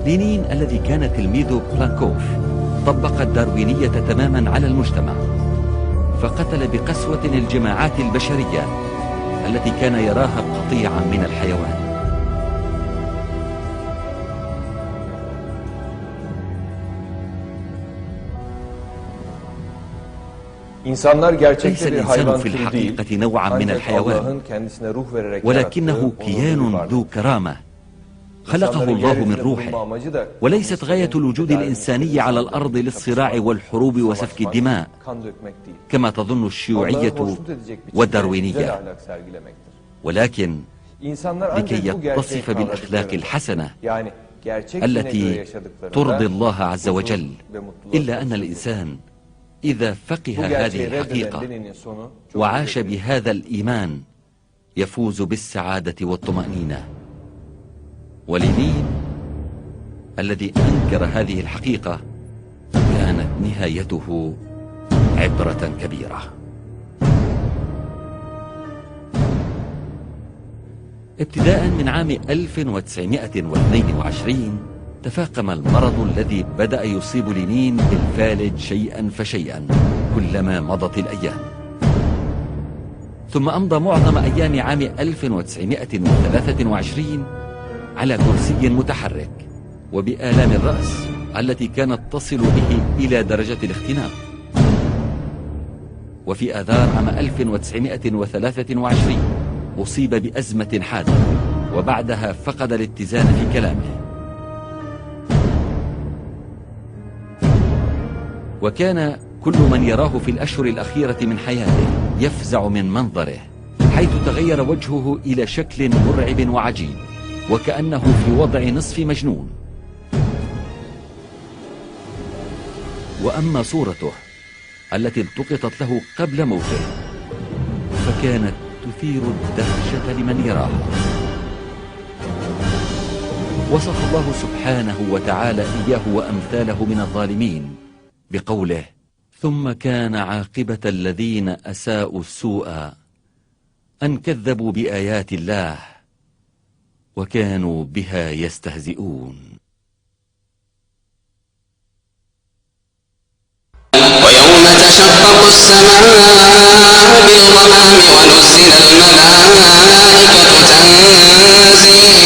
لينين الذي كان تلميذ بلانكوف طبق الداروينية تماما على المجتمع، فقتل بقسوة الجماعات البشرية التي كان يراها قطيعا من الحيوان. ليس الإنسان في الحقيقة نوعا من الحيوان، ولكنه كيان ذو كرامة خلقه الله من روحه، وليست غاية الوجود الإنساني على الأرض للصراع والحروب وسفك الدماء كما تظن الشيوعية والداروينية، ولكن لكي يتصف بالأخلاق الحسنة التي ترضي الله عز وجل. إلا أن الإنسان إذا فقه هذه الحقيقة وعاش بهذا الإيمان يفوز بالسعادة والطمأنينة. ولينين الذي أنكر هذه الحقيقة كانت نهايته عبرة كبيرة. ابتداء من عام 1922 تفاقم المرض الذي بدأ يصيب لينين بالفالج شيئا فشيئا كلما مضت الأيام، ثم أمضى معظم أيام عام 1923 على كرسي متحرك وبآلام الرأس التي كانت تصل به إلى درجة الاختناق. وفي آذار عام 1923 أصيب بأزمة حادة، وبعدها فقد الاتزان في كلامه، وكان كل من يراه في الأشهر الأخيرة من حياته يفزع من منظره، حيث تغير وجهه إلى شكل مرعب وعجيب وكأنه في وضع نصف مجنون. وأما صورته التي التقطت له قبل موته فكانت تثير الدهشة لمن يراها. وصف الله سبحانه وتعالى إياه وأمثاله من الظالمين بقوله: ثم كان عاقبة الذين أساءوا السوء أن كذبوا بآيات الله وكانوا بها يستهزئون. ويوم تشقق السماء بالغمام ونزل الملائكة تنزيلا